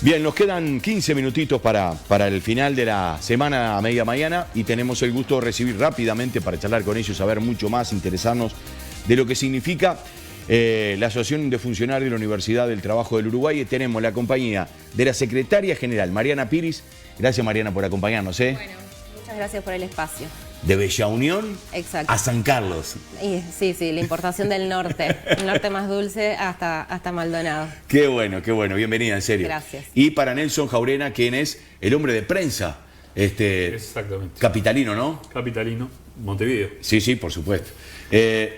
Bien, nos quedan 15 minutitos para el final de la semana a media mañana y tenemos el gusto de recibir rápidamente para charlar con ellos, saber mucho más, interesarnos de lo que significa la Asociación de Funcionarios de la Universidad del Trabajo del Uruguay. Y tenemos la compañía de la secretaria general, Mariana Piris. Gracias, Mariana, por acompañarnos. Bueno, muchas gracias por el espacio. De Bella Unión. Exacto. A San Carlos. Sí, la importación del norte, el norte más dulce hasta Maldonado. Qué bueno, bienvenida, en serio. Gracias. Y para Nelson Jaurena, quien es el hombre de prensa, Exactamente. capitalino, ¿no? Capitalino, Montevideo. Sí, por supuesto.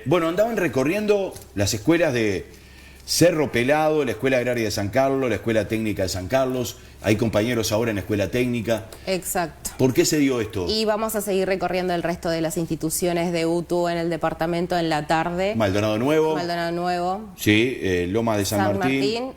Bueno, andaban recorriendo las escuelas de Cerro Pelado, la Escuela Agraria de San Carlos, la Escuela Técnica de San Carlos. Hay compañeros ahora en la Escuela Técnica. Exacto. ¿Por qué se dio esto? Y vamos a seguir recorriendo el resto de las instituciones de UTU en el departamento en la tarde. Maldonado Nuevo. Maldonado Nuevo. Sí, Loma de San Martín.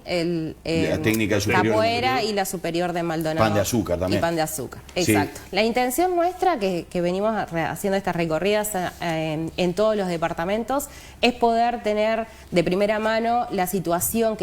La Técnica Superior. Capoeira y la Superior de Maldonado. Pan de Azúcar también. Y Pan de Azúcar, exacto. Sí. La intención nuestra, que venimos haciendo estas recorridas en todos los departamentos, es poder tener de primera mano la situación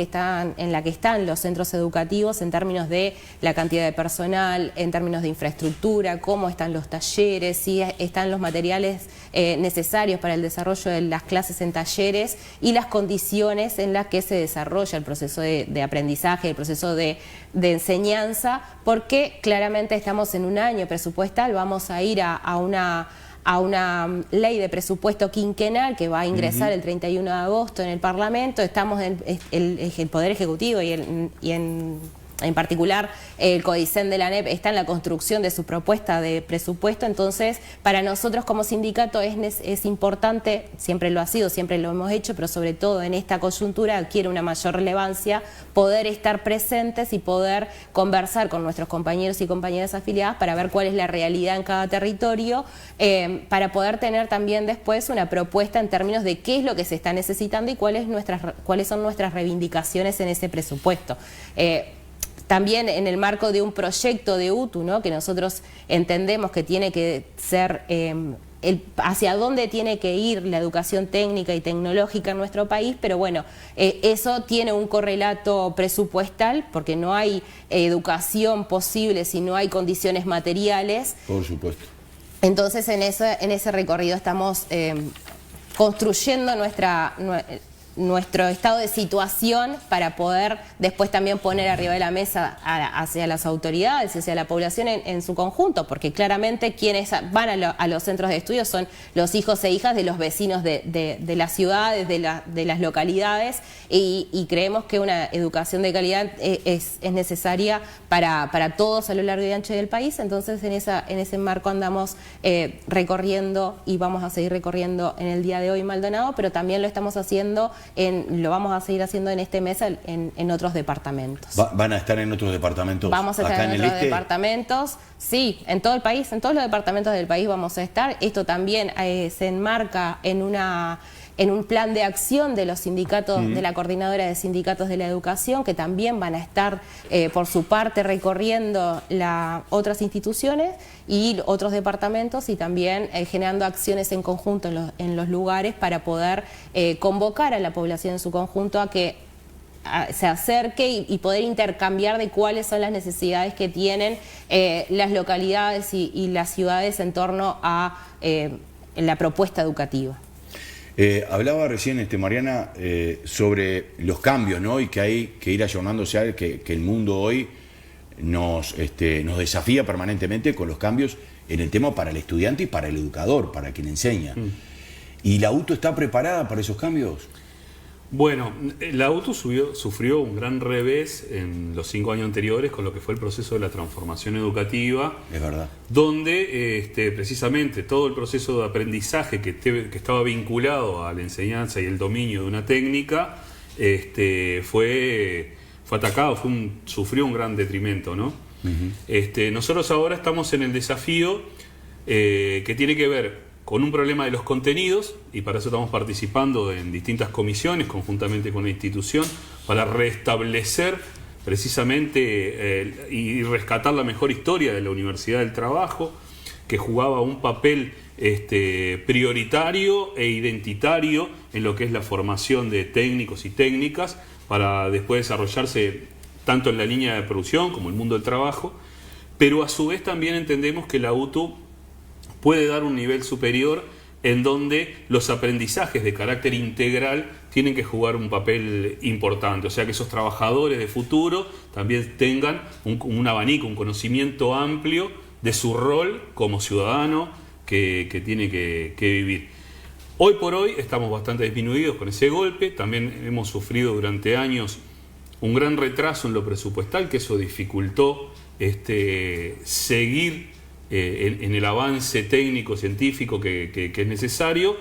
en la que están los centros educativos en términos de la cantidad de personal, en términos de infraestructura, cómo están los talleres, si están los materiales necesarios para el desarrollo de las clases en talleres y las condiciones en las que se desarrolla el proceso de aprendizaje, el proceso de enseñanza, porque claramente estamos en un año presupuestal, vamos a ir a una ley de presupuesto quinquenal que va a ingresar el 31 de agosto en el Parlamento. Estamos en el Poder Ejecutivo y en particular el CODICEN de la ANEP está en la construcción de su propuesta de presupuesto. Entonces, para nosotros como sindicato es importante, siempre lo ha sido, siempre lo hemos hecho, pero sobre todo en esta coyuntura adquiere una mayor relevancia poder estar presentes y poder conversar con nuestros compañeros y compañeras afiliadas para ver cuál es la realidad en cada territorio, para poder tener también después una propuesta en términos de qué es lo que se está necesitando y cuáles son nuestras reivindicaciones en ese presupuesto. También en el marco de un proyecto de UTU, ¿no?, que nosotros entendemos que tiene que ser hacia dónde tiene que ir la educación técnica y tecnológica en nuestro país, pero bueno, eso tiene un correlato presupuestal, porque no hay educación posible si no hay condiciones materiales. Por supuesto. Entonces en ese recorrido estamos construyendo nuestro estado de situación para poder después también poner arriba de la mesa hacia las autoridades, hacia la población en su conjunto, porque claramente quienes van a los centros de estudio son los hijos e hijas de los vecinos de las ciudades, de las localidades, y creemos que una educación de calidad es necesaria para todos a lo largo y ancho del país. Entonces en ese marco andamos recorriendo y vamos a seguir recorriendo en el día de hoy Maldonado, pero también lo estamos haciendo lo vamos a seguir haciendo en este mes en otros departamentos. ¿Van a estar en otros departamentos? Vamos a estar en otros departamentos, sí, en todo el país, en todos los departamentos del país vamos a estar. Esto también se enmarca en un plan de acción de los sindicatos, de la Coordinadora de Sindicatos de la Educación, que también van a estar por su parte recorriendo otras instituciones y otros departamentos, y también generando acciones en conjunto en los lugares para poder convocar a la población en su conjunto a que se acerque y poder intercambiar de cuáles son las necesidades que tienen las localidades y las ciudades en torno a la propuesta educativa. Hablaba recién Mariana sobre los cambios, ¿no? Y que hay que ir ayornándose a que el mundo hoy nos desafía permanentemente con los cambios en el tema para el estudiante y para el educador, para quien enseña. ¿Y la UTU está preparada para esos cambios? Bueno, la UTU sufrió un gran revés en los 5 años anteriores con lo que fue el proceso de la transformación educativa. Es verdad. Donde precisamente todo el proceso de aprendizaje que estaba vinculado a la enseñanza y el dominio de una técnica fue atacado, sufrió un gran detrimento, ¿no? Nosotros ahora estamos en el desafío que tiene que ver con un problema de los contenidos, y para eso estamos participando en distintas comisiones conjuntamente con la institución para restablecer precisamente y rescatar la mejor historia de la Universidad del Trabajo, que jugaba un papel prioritario e identitario en lo que es la formación de técnicos y técnicas para después desarrollarse tanto en la línea de producción como el mundo del trabajo, pero a su vez también entendemos que la UTU puede dar un nivel superior en donde los aprendizajes de carácter integral tienen que jugar un papel importante, o sea que esos trabajadores de futuro también tengan un abanico, un conocimiento amplio de su rol como ciudadano que tiene que vivir. Hoy por hoy estamos bastante disminuidos con ese golpe, también hemos sufrido durante años un gran retraso en lo presupuestal, que eso dificultó seguir en el avance técnico, científico que es necesario,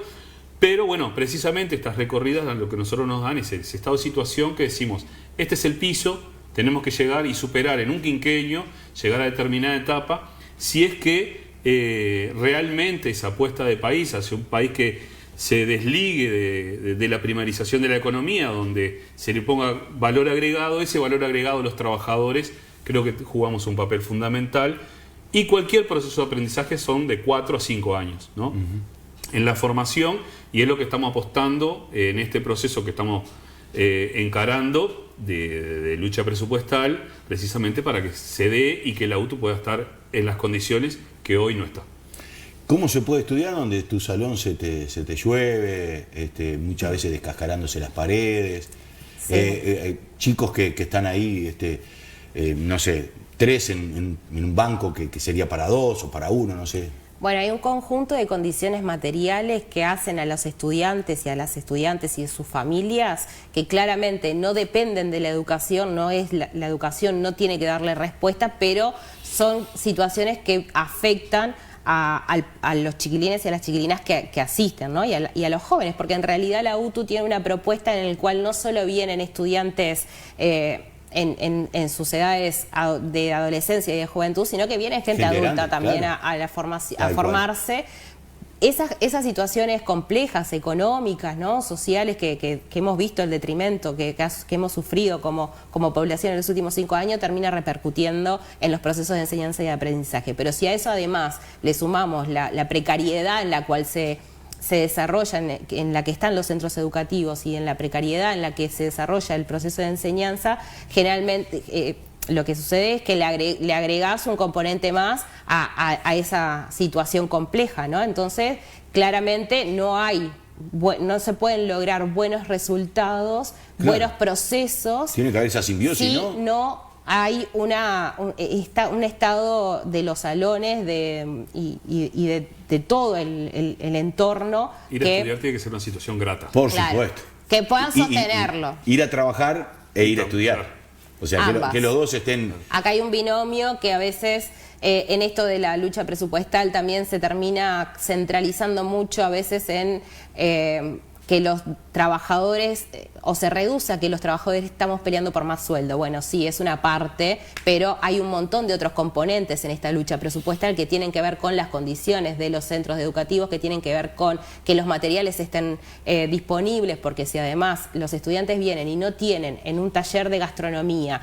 pero bueno, precisamente estas recorridas lo que nosotros nos dan es ese estado de situación que decimos, este es el piso, tenemos que llegar y superar en un quinquenio, llegar a determinada etapa, si es que realmente esa apuesta de país hacia un país que se desligue de la primarización de la economía, donde se le ponga valor agregado, ese valor agregado a los trabajadores, creo que jugamos un papel fundamental. Y cualquier proceso de aprendizaje son de 4 a 5 años, ¿no? En la formación, y es lo que estamos apostando en este proceso que estamos encarando de lucha presupuestal, precisamente para que se dé y que la UTU pueda estar en las condiciones que hoy no está. ¿Cómo se puede estudiar donde tu salón se te llueve, muchas veces descascarándose las paredes? Sí. Chicos que están ahí, no sé, 3 en un banco que sería para 2 o para 1, no sé. Bueno, hay un conjunto de condiciones materiales que hacen a los estudiantes y a las estudiantes y sus familias que claramente no dependen de la educación, la educación no tiene que darle respuesta, pero son situaciones que afectan a los chiquilines y a las chiquilinas que asisten, ¿no? y a los jóvenes, porque en realidad la UTU tiene una propuesta en la cual no solo vienen estudiantes en sus edades de adolescencia y de juventud, sino que viene gente adulta grande, también, claro, a formarse. Esas situaciones complejas, económicas, ¿no? Sociales, que hemos visto el detrimento que hemos sufrido como población en los últimos 5 años, termina repercutiendo en los procesos de enseñanza y de aprendizaje. Pero si a eso además le sumamos la precariedad en la cual se desarrolla, en la que están los centros educativos, y en la precariedad en la que se desarrolla el proceso de enseñanza, generalmente lo que sucede es que le agregás un componente más a esa situación compleja, ¿no? Entonces, claramente no se pueden lograr buenos resultados, claro, buenos procesos. Tiene que haber esa simbiosis, ¿no? Si no hay un estado de los salones y de todo el entorno. Ir a estudiar tiene que ser una situación grata. Por supuesto. Que puedan sostenerlo. Ir a trabajar e ir a estudiar. O sea, que los dos estén... Acá hay un binomio que a veces en esto de la lucha presupuestal también se termina centralizando mucho a veces en que los trabajadores, o se reduce a que los trabajadores estamos peleando por más sueldo. Bueno, sí, es una parte, pero hay un montón de otros componentes en esta lucha presupuestal que tienen que ver con las condiciones de los centros educativos, que tienen que ver con que los materiales estén disponibles, porque si además los estudiantes vienen y no tienen en un taller de gastronomía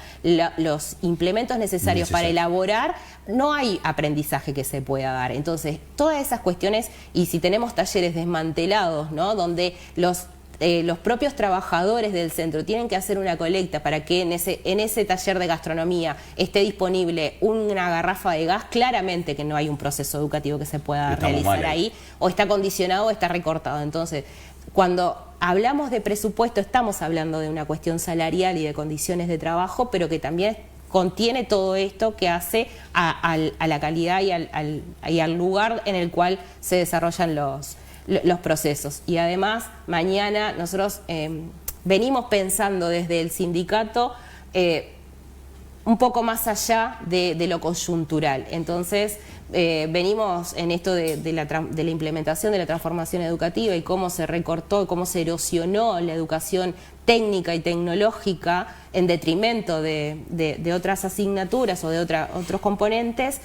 los implementos necesarios para elaborar, no hay aprendizaje que se pueda dar. Entonces, todas esas cuestiones, y si tenemos talleres desmantelados, ¿no?, donde los propios trabajadores del centro tienen que hacer una colecta para que en ese taller de gastronomía esté disponible una garrafa de gas, claramente que no hay un proceso educativo que se pueda realizar ahí, o está condicionado o está recortado. Entonces, cuando hablamos de presupuesto, estamos hablando de una cuestión salarial y de condiciones de trabajo, pero que también contiene todo esto que hace a la calidad y al lugar en el cual se desarrollan los procesos. Y además, mañana nosotros venimos pensando desde el sindicato un poco más allá de lo coyuntural. Entonces, venimos en esto de la implementación de la transformación educativa y cómo se recortó, cómo se erosionó la educación técnica y tecnológica en detrimento de otras asignaturas o de otros componentes.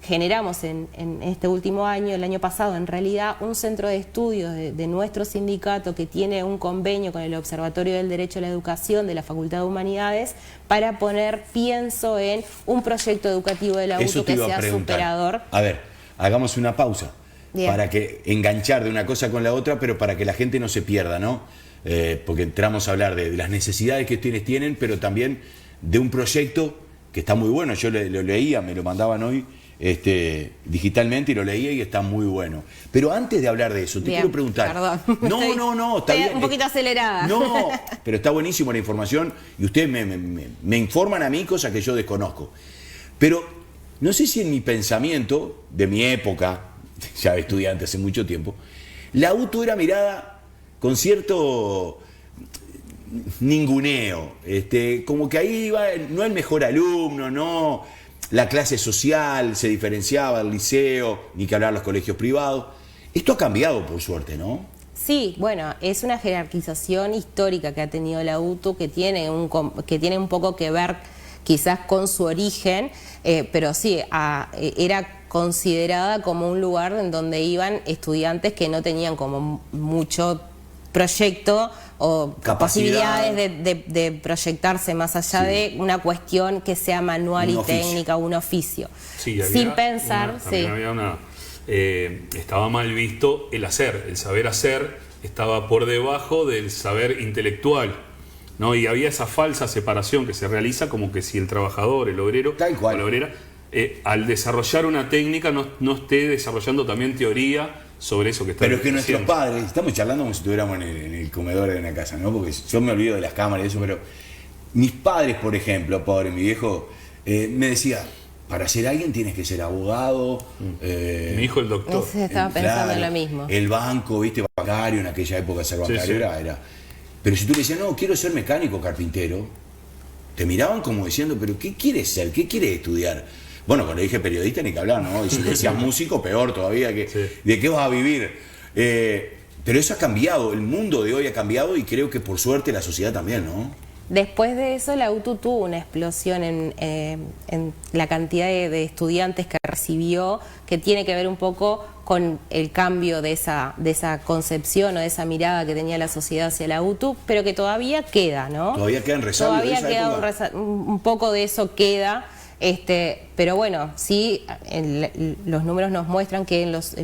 Generamos en este último año, el año pasado en realidad, un centro de estudios de nuestro sindicato que tiene un convenio con el Observatorio del Derecho a la Educación de la Facultad de Humanidades para pienso en un proyecto educativo de la UTU que sea superador. A ver, hagamos una pausa. Bien. Para enganchar de una cosa con la otra, pero para que la gente no se pierda, ¿no? porque entramos a hablar de las necesidades que ustedes tienen, pero también de un proyecto que está muy bueno. Yo lo leía, me lo mandaban hoy digitalmente y lo leía y está muy bueno. Pero antes de hablar de eso, te quiero preguntar. Perdón. No, está bien. Un poquito acelerada. No, pero está buenísimo la información y ustedes me informan a mí cosas que yo desconozco. Pero no sé si en mi pensamiento, de mi época, ya estudiante hace mucho tiempo, la UTU era mirada con cierto ninguneo, como que ahí iba no el mejor alumno, no la clase social se diferenciaba del liceo, ni que hablar los colegios privados. Esto ha cambiado por suerte, ¿no? Sí, bueno, es una jerarquización histórica que ha tenido la UTU que tiene un poco que ver quizás con su origen, pero sí, era considerada como un lugar en donde iban estudiantes que no tenían como mucho proyecto o posibilidades de proyectarse más allá de una cuestión que sea manual y técnica, un oficio. Sí, sin pensar, estaba mal visto el hacer, el saber hacer estaba por debajo del saber intelectual, ¿no? Y había esa falsa separación que se realiza como que si el trabajador, el obrero o la obrera, al desarrollar una técnica no esté desarrollando también teoría sobre eso que está haciendo. Pero es que nuestros padres, estamos charlando como si estuviéramos en el comedor de una casa, ¿no? Porque yo me olvido de las cámaras y eso, pero mis padres, por ejemplo, pobre, mi viejo, me decía, para ser alguien tienes que ser abogado. Mi hijo el doctor. Estaba pensando en lo mismo. El banco, viste, bancario, en aquella época ser bancario era... Pero si tú le decías, no, quiero ser mecánico, carpintero, te miraban como diciendo, pero ¿qué quieres ser? ¿Qué quieres estudiar? Bueno, cuando dije periodista ni que hablar, ¿no? Y si decías músico, peor todavía, ¿de qué vas a vivir? Pero eso ha cambiado, el mundo de hoy ha cambiado y creo que por suerte la sociedad también, ¿no? Después de eso, la UTU tuvo una explosión en la cantidad de estudiantes que recibió, que tiene que ver un poco con el cambio de esa concepción o de esa mirada que tenía la sociedad hacia la UTU, pero que todavía queda, ¿no? Todavía queda en resabios. Todavía queda un poco de eso queda. Pero bueno, sí, los números nos muestran que en los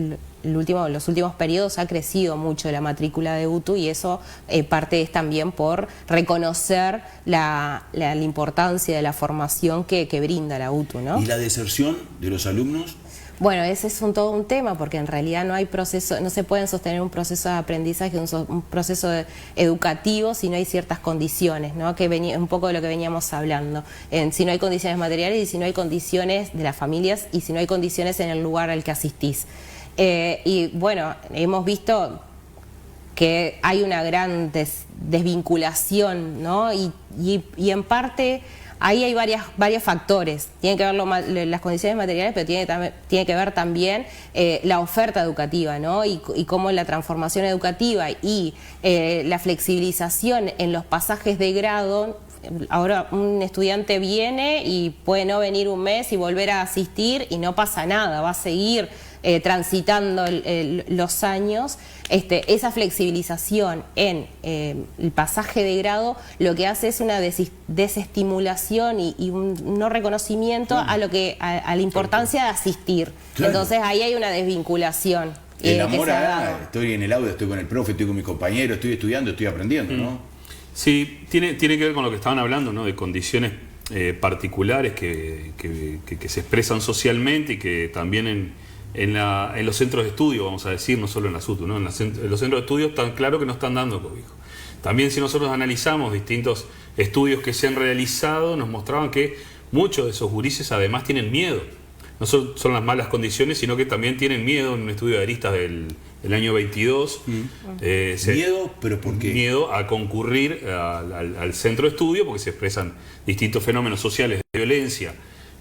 últimos periodos ha crecido mucho la matrícula de UTU y eso parte es también por reconocer la importancia de la formación que brinda la UTU, ¿no? ¿Y la deserción de los alumnos? Bueno, ese es todo un tema porque en realidad no hay proceso, no se pueden sostener un proceso de aprendizaje, un proceso educativo si no hay ciertas condiciones, ¿no? Que un poco de lo que veníamos hablando. Si no hay condiciones materiales y si no hay condiciones de las familias y si no hay condiciones en el lugar al que asistís. Y bueno, hemos visto que hay una gran desvinculación, ¿no? Y en parte... Ahí hay varios factores, tienen que ver las condiciones materiales, pero tiene que ver también la oferta educativa, ¿no? Y cómo la transformación educativa y la flexibilización en los pasajes de grado. Ahora un estudiante viene y puede no venir un mes y volver a asistir y no pasa nada, va a seguir transitando los años. Esa flexibilización en el pasaje de grado lo que hace es una desestimulación y un no reconocimiento a la importancia de asistir. Claro. Entonces ahí hay una desvinculación. El amor estoy en el audio, estoy con el profe, estoy con mi compañero, estoy estudiando, estoy aprendiendo, ¿no? Sí, tiene que ver con lo que estaban hablando, ¿no? De condiciones particulares que se expresan socialmente y que también en los centros de estudio, vamos a decir, no solo en la SUTU, ¿no? En los centros de estudio están claro que no están dando cobijo. También si nosotros analizamos distintos estudios que se han realizado, nos mostraban que muchos de esos gurises además tienen miedo. No son las malas condiciones, sino que también tienen miedo. En un estudio de Aristas del año 22. ¿Miedo? ¿Pero por qué? Miedo a concurrir al centro de estudio porque se expresan distintos fenómenos sociales de violencia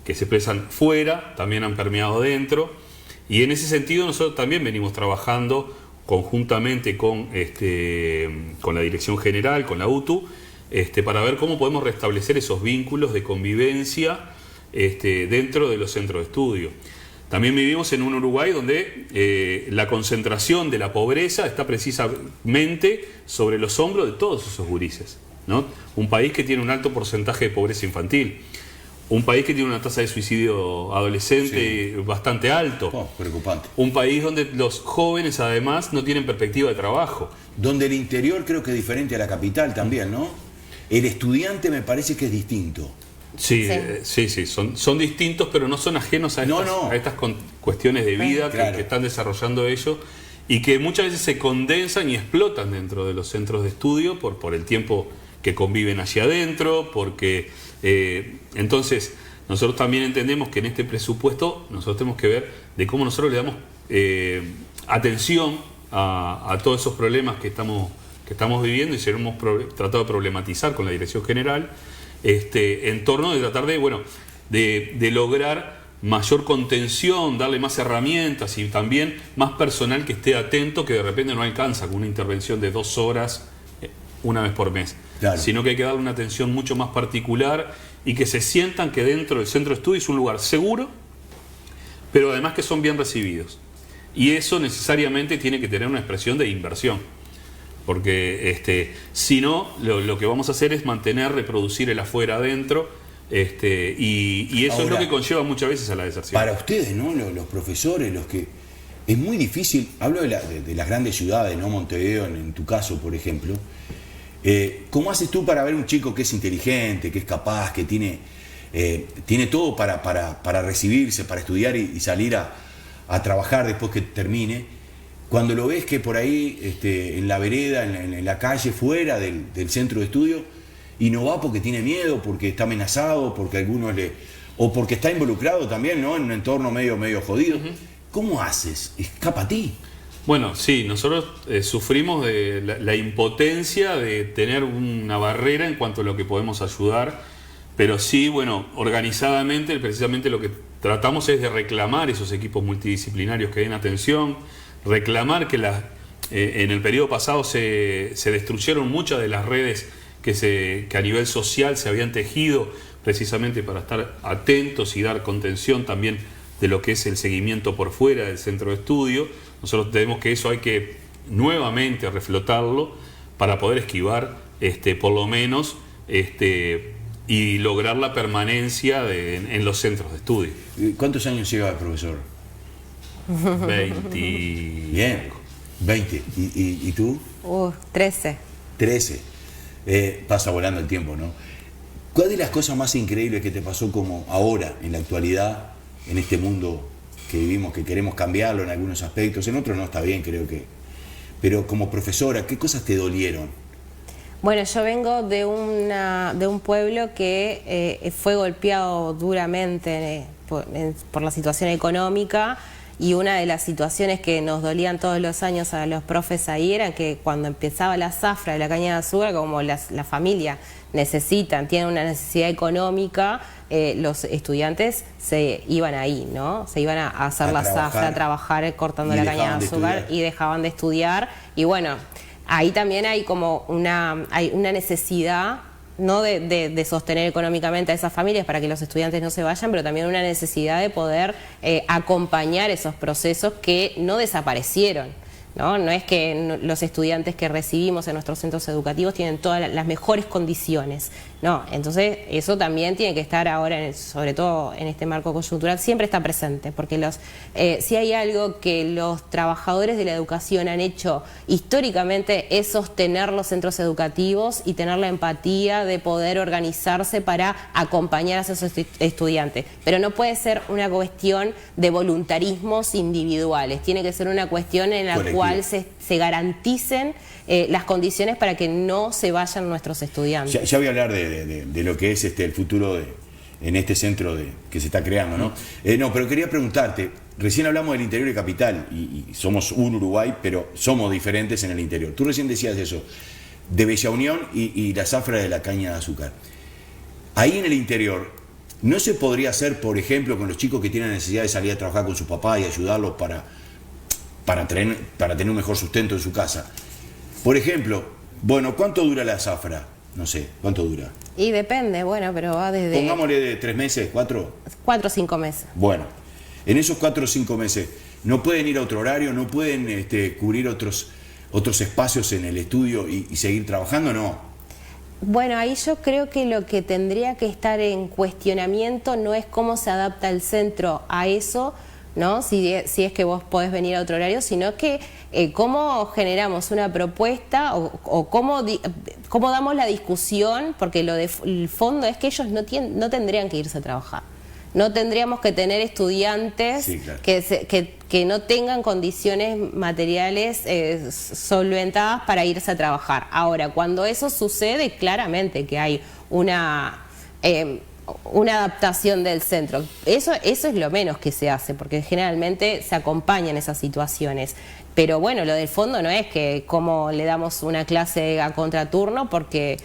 que se expresan fuera, también han permeado dentro. Y en ese sentido nosotros también venimos trabajando conjuntamente con la Dirección General, con la UTU, para ver cómo podemos restablecer esos vínculos de convivencia dentro de los centros de estudio. También vivimos en un Uruguay donde la concentración de la pobreza está precisamente sobre los hombros de todos esos gurises, ¿no? Un país que tiene un alto porcentaje de pobreza infantil. Un país que tiene una tasa de suicidio adolescente bastante alto. Preocupante. Un país donde los jóvenes además no tienen perspectiva de trabajo. Donde el interior creo que es diferente a la capital también, ¿no? El estudiante me parece que es distinto. Sí, son distintos, pero no son ajenos a estas cuestiones de vida que están desarrollando ellos y que muchas veces se condensan y explotan dentro de los centros de estudio por el tiempo que conviven allí adentro, porque entonces nosotros también entendemos que en este presupuesto nosotros tenemos que ver de cómo nosotros le damos atención a todos esos problemas que estamos viviendo y se hemos tratado de problematizar con la Dirección General en torno de tratar de lograr mayor contención, darle más herramientas y también más personal que esté atento, que de repente no alcanza con una intervención de 2 horas una vez por mes, sino que hay que darle una atención mucho más particular y que se sientan que dentro del centro de estudio es un lugar seguro, pero además que son bien recibidos. Y eso necesariamente tiene que tener una expresión de inversión, porque si no, lo que vamos a hacer es reproducir el afuera adentro, y eso ahora, es lo que conlleva muchas veces a la deserción. Para ustedes, ¿no? Los profesores, los que... Es muy difícil, hablo de las grandes ciudades, ¿no? Montevideo, en tu caso, por ejemplo. ¿Cómo haces tú para ver un chico que es inteligente, que es capaz, que tiene todo para recibirse, para estudiar y salir a trabajar después que termine? Cuando lo ves que por ahí, en la vereda, en la calle, fuera del centro de estudio, y no va porque tiene miedo, porque está amenazado, porque algunos o porque está involucrado también, ¿no? En un entorno medio jodido. ¿Cómo haces? ¿Escapa a ti? Bueno, sí, nosotros sufrimos de la impotencia de tener una barrera en cuanto a lo que podemos ayudar, pero sí, organizadamente, precisamente lo que tratamos es de reclamar esos equipos multidisciplinarios que den atención, reclamar que en el periodo pasado se destruyeron muchas de las redes que a nivel social se habían tejido precisamente para estar atentos y dar contención también de lo que es el seguimiento por fuera del centro de estudio. Nosotros tenemos que eso hay que nuevamente reflotarlo para poder esquivar por lo menos y lograr la permanencia en los centros de estudio. ¿Cuántos años lleva el profesor? 20. Bien, 20. ¿Y tú? 13. 13. Pasa volando el tiempo, ¿no? ¿Cuál de las cosas más increíbles que te pasó como ahora, en la actualidad, en este mundo que vivimos, que queremos cambiarlo en algunos aspectos, en otros no está bien, creo que... Pero como profesora, ¿qué cosas te dolieron? Bueno, yo vengo de un pueblo que fue golpeado duramente por la situación económica, y una de las situaciones que nos dolían todos los años a los profes ahí era que cuando empezaba la zafra de la caña de azúcar, como la familia tienen una necesidad económica, los estudiantes se iban ahí, ¿no? Se iban a hacer la zafra, a trabajar cortando la caña de azúcar y dejaban de estudiar. Y bueno, ahí también hay como una necesidad, no de sostener económicamente a esas familias para que los estudiantes no se vayan, pero también una necesidad de poder acompañar esos procesos que no desaparecieron, ¿no? No es que los estudiantes que recibimos en nuestros centros educativos tienen todas las mejores condiciones, no. Entonces eso también tiene que estar ahora, sobre todo en este marco coyuntural, siempre está presente, porque si hay algo que los trabajadores de la educación han hecho históricamente es sostener los centros educativos y tener la empatía de poder organizarse para acompañar a esos estudiantes, pero no puede ser una cuestión de voluntarismos individuales, tiene que ser una cuestión en la cual se garanticen las condiciones para que no se vayan nuestros estudiantes. Ya voy a hablar de lo que es el futuro en este centro que se está creando, ¿no? No, pero quería preguntarte, recién hablamos del interior y capital, y somos un Uruguay, pero somos diferentes en el interior. Tú recién decías eso, de Bella Unión y la zafra de la caña de azúcar. Ahí en el interior, ¿no se podría hacer, por ejemplo, con los chicos que tienen necesidad de salir a trabajar con su papá y ayudarlos para tener un mejor sustento en su casa? Por ejemplo, ¿cuánto dura la zafra? No sé, ¿cuánto dura? Y depende, pero va desde... Pongámosle de 3 meses, 4. 4 o 5 meses. Bueno, en esos 4 o 5 meses, ¿no pueden ir a otro horario? ¿No pueden cubrir otros espacios en el estudio y seguir trabajando? No. Bueno, ahí yo creo que lo que tendría que estar en cuestionamiento no es cómo se adapta el centro a eso, ¿no? Si es que vos podés venir a otro horario, sino que cómo generamos una propuesta o cómo damos la discusión, porque el fondo es que ellos no tendrían que irse a trabajar. No tendríamos que tener estudiantes que no tengan condiciones materiales solventadas para irse a trabajar. Ahora, cuando eso sucede, claramente que hay una adaptación del centro. Eso es lo menos que se hace, porque generalmente se acompañan esas situaciones. Pero bueno, lo del fondo no es que cómo le damos una clase a contraturno porque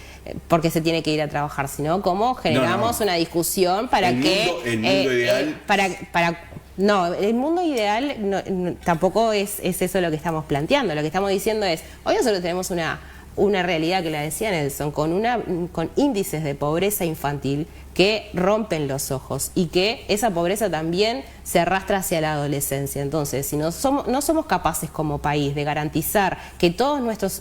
se tiene que ir a trabajar, sino cómo generamos una discusión para el mundo ideal. No, el mundo ideal tampoco es eso lo que estamos planteando. Lo que estamos diciendo es, hoy nosotros tenemos una realidad que la decía Nelson, con índices de pobreza infantil que rompen los ojos y que esa pobreza también se arrastra hacia la adolescencia. Entonces, si no somos capaces como país de garantizar que todos nuestros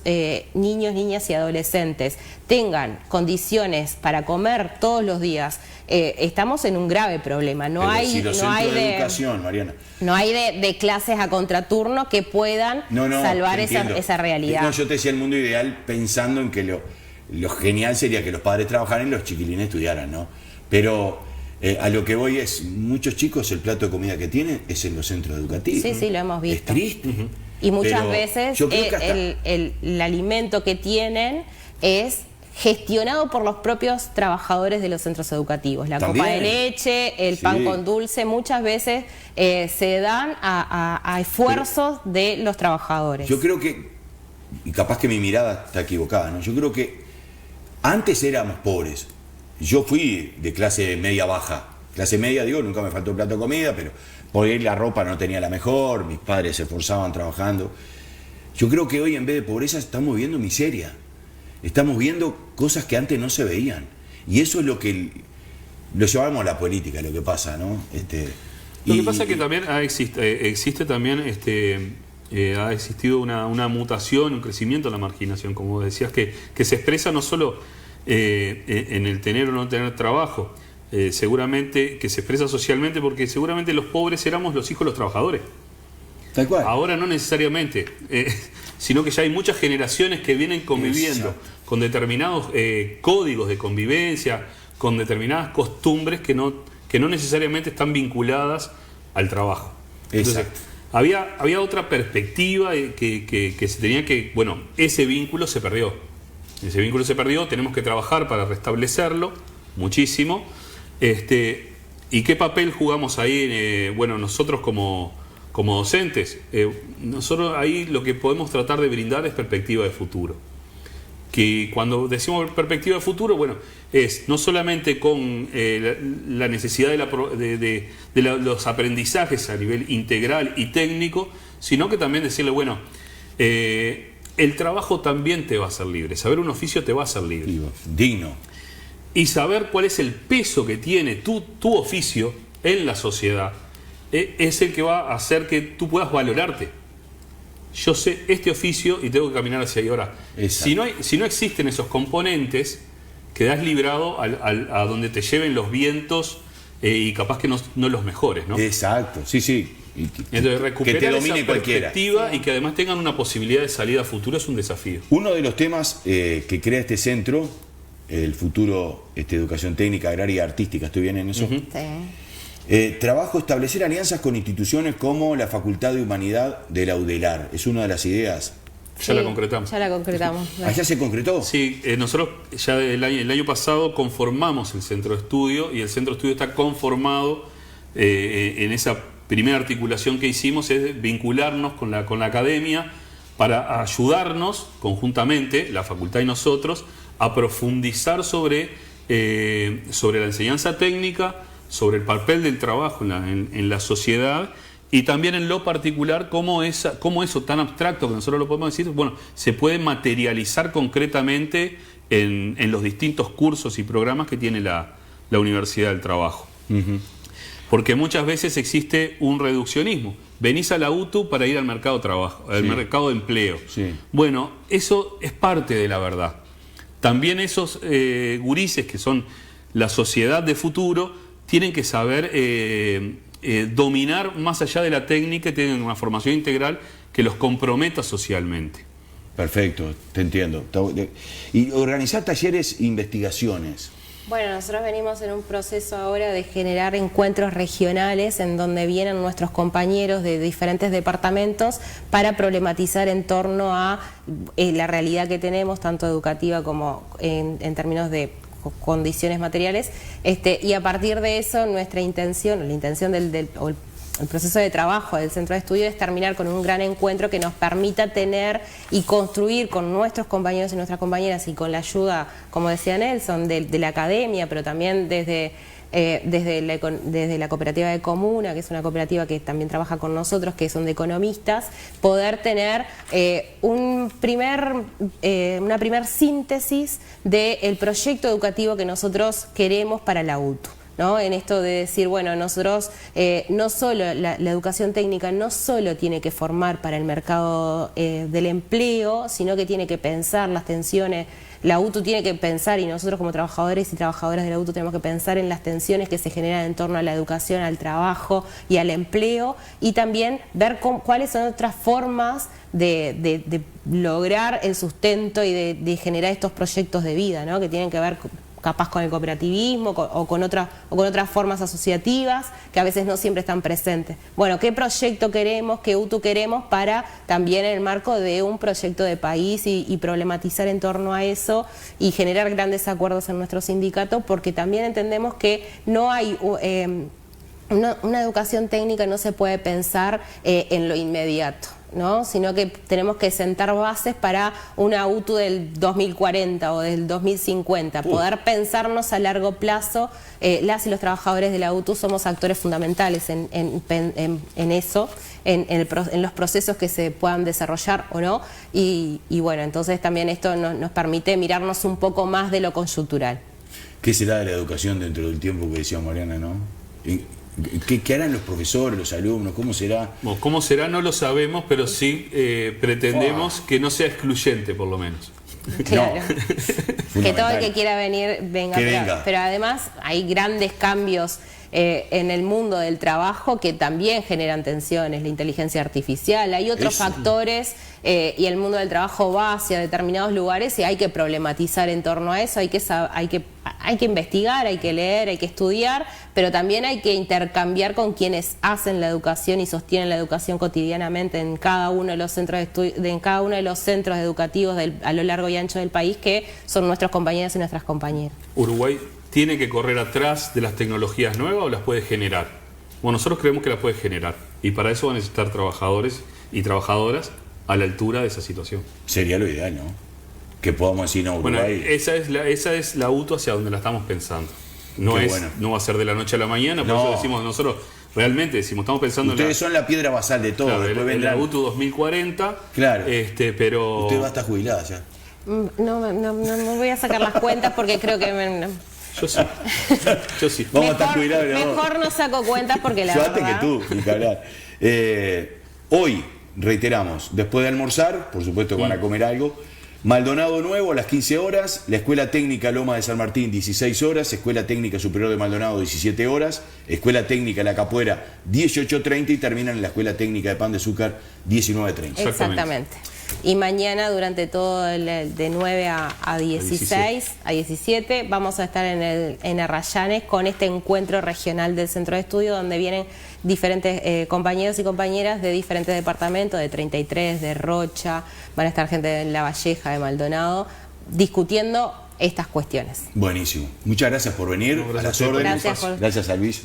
niños, niñas y adolescentes tengan condiciones para comer todos los días, estamos en un grave problema. No hay educación, Mariana. No hay de clases a contraturno que puedan salvar esa realidad. No, yo te decía el mundo ideal pensando en que lo genial sería que los padres trabajaran y los chiquilines estudiaran, ¿no? Pero a lo que voy es, muchos chicos el plato de comida que tienen es en los centros educativos. Sí, lo hemos visto. Es triste. Y muchas veces el alimento que tienen es gestionado por los propios trabajadores de los centros educativos. La copa de leche, el pan con dulce, muchas veces se dan a esfuerzos de los trabajadores. Yo creo que, y capaz que mi mirada está equivocada, ¿no? Yo creo que antes éramos pobres. Yo fui de clase media baja. Clase media, digo, nunca me faltó un plato de comida, pero por ahí la ropa no tenía la mejor, mis padres se esforzaban trabajando. Yo creo que hoy en vez de pobreza estamos viendo miseria. Estamos viendo cosas que antes no se veían. Y eso es lo que lo llevamos a la política, lo que pasa, ¿no? Lo que pasa es que también existe también ha existido una mutación, un crecimiento en la marginación, como decías, que se expresa no solo en el tener o no tener trabajo, seguramente que se expresa socialmente, porque seguramente los pobres éramos los hijos de los trabajadores. Tal cual. Ahora no necesariamente, sino que ya hay muchas generaciones que vienen conviviendo con determinados códigos de convivencia, con determinadas costumbres que no necesariamente están vinculadas al trabajo. Entonces, había otra perspectiva que se tenía que, bueno, ese vínculo se perdió. Tenemos que trabajar para restablecerlo muchísimo. ¿Y qué papel jugamos ahí? Bueno, nosotros como docentes, nosotros ahí lo que podemos tratar de brindar es perspectiva de futuro. Que cuando decimos perspectiva de futuro, bueno, es no solamente con la necesidad de los aprendizajes a nivel integral y técnico, sino que también decirle, bueno, el trabajo también te va a hacer libre. Saber un oficio te va a hacer libre. Digno. Y saber cuál es el peso que tiene tu oficio en la sociedad es el que va a hacer que tú puedas valorarte. Yo sé este oficio y tengo que caminar hacia ahí. Ahora, si no existen esos componentes, quedás librado a donde te lleven los vientos y capaz que no los mejores, ¿no? Exacto, sí. Entonces, recuperar que te domine esa cualquiera. Perspectiva y que además tengan una posibilidad de salida a futuro es un desafío. Uno de los temas que crea este centro, el futuro Educación Técnica, Agraria y Artística, ¿estoy bien en eso? Sí. Trabajo establecer alianzas con instituciones como la Facultad de Humanidad de la UDELAR. Es una de las ideas. Ya la concretamos. ¿Ya se concretó? Sí, nosotros ya el año pasado conformamos el centro de estudio y el centro de estudio está conformado en esa primera articulación que hicimos, es vincularnos con la academia para ayudarnos conjuntamente, la facultad y nosotros, a profundizar sobre la enseñanza técnica, sobre el papel del trabajo en la sociedad y también en lo particular cómo eso tan abstracto que nosotros lo podemos decir, bueno, se puede materializar concretamente en los distintos cursos y programas que tiene la Universidad del Trabajo. Porque muchas veces existe un reduccionismo. Venís a la UTU para ir al mercado de trabajo, al mercado de empleo. Sí. Bueno, eso es parte de la verdad. también esos gurises que son la sociedad de futuro tienen que saber dominar más allá de la técnica y tienen una formación integral que los comprometa socialmente. Perfecto, te entiendo. Y organizar talleres e investigaciones. Bueno, nosotros venimos en un proceso ahora de generar encuentros regionales en donde vienen nuestros compañeros de diferentes departamentos para problematizar en torno a la realidad que tenemos, tanto educativa como en términos de condiciones materiales, y a partir de eso nuestra intención, la intención el proceso de trabajo del centro de estudio es terminar con un gran encuentro que nos permita tener y construir con nuestros compañeros y nuestras compañeras y con la ayuda, como decía Nelson, de la academia, pero también desde la cooperativa de Comuna, que es una cooperativa que también trabaja con nosotros, que son de economistas, poder tener una primer síntesis del proyecto educativo que nosotros queremos para la UTU, ¿no? En esto de decir, bueno, nosotros no solo, la educación técnica no solo tiene que formar para el mercado del empleo, sino que tiene que pensar las tensiones. La UTU tiene que pensar, y nosotros como trabajadores y trabajadoras de la UTU tenemos que pensar en las tensiones que se generan en torno a la educación, al trabajo y al empleo, y también ver cuáles son otras formas de lograr el sustento y de generar estos proyectos de vida, ¿no? Que tienen que ver capaz con el cooperativismo o con otras formas asociativas que a veces no siempre están presentes. Bueno, ¿qué proyecto queremos, qué UTU queremos para también en el marco de un proyecto de país y problematizar en torno a eso y generar grandes acuerdos en nuestro sindicato? Porque también entendemos que no hay... Una educación técnica no se puede pensar en lo inmediato, ¿no? Sino que tenemos que sentar bases para una UTU del 2040 o del 2050, poder pensarnos a largo plazo. Las y los trabajadores de la UTU somos actores fundamentales en eso, en los procesos que se puedan desarrollar o no, y bueno, entonces también esto nos permite mirarnos un poco más de lo coyuntural. ¿Qué será de la educación dentro del tiempo que decía Mariana, no? ¿Qué harán los profesores, los alumnos? ¿Cómo será? Bueno, ¿cómo será? No lo sabemos, pero sí pretendemos que no sea excluyente, por lo menos. Claro. Que todo el que quiera venir, venga. Pero además hay grandes cambios en el mundo del trabajo que también generan tensiones, la inteligencia artificial, hay otros factores y el mundo del trabajo va hacia determinados lugares y hay que problematizar en torno a eso, hay que investigar, hay que leer, hay que estudiar, pero también hay que intercambiar con quienes hacen la educación y sostienen la educación cotidianamente en cada uno de los centros educativos a lo largo y ancho del país, que son nuestros compañeros y nuestras compañeras. Uruguay ¿tiene que correr atrás de las tecnologías nuevas o las puede generar? Bueno, nosotros creemos que las puede generar y para eso va a necesitar trabajadores y trabajadoras a la altura de esa situación. Sería lo ideal, ¿no? Que podamos decir, no, Uruguay... Bueno, esa es la UTU hacia donde la estamos pensando. No va a ser de la noche a la mañana, por eso decimos nosotros, realmente decimos, estamos pensando ustedes son la piedra basal de todo. Claro, en la UTU 2040, claro. Pero... Usted va a estar jubilada ya. No voy a sacar las cuentas porque creo que... Yo sí. Vamos a estar jubilados. Mejor no saco cuentas porque la verdad... Yo antes que tú, ni que hablar. Hoy, reiteramos, después de almorzar, por supuesto que van a comer algo, Maldonado Nuevo a las 15 horas, la Escuela Técnica Loma de San Martín 16 horas, Escuela Técnica Superior de Maldonado 17 horas, Escuela Técnica La Capuera 18:30 y terminan en la Escuela Técnica de Pan de Azúcar 19:30. Exactamente. Y mañana durante todo de 9 a 16, a 17, vamos a estar en Arrayanes con este encuentro regional del Centro de Estudio donde vienen diferentes compañeros y compañeras de diferentes departamentos, de 33, de Rocha, van a estar gente de La Valleja, de Maldonado, discutiendo estas cuestiones. Buenísimo. Muchas gracias por venir. No, gracias a las órdenes. Gracias, Gracias a Luis.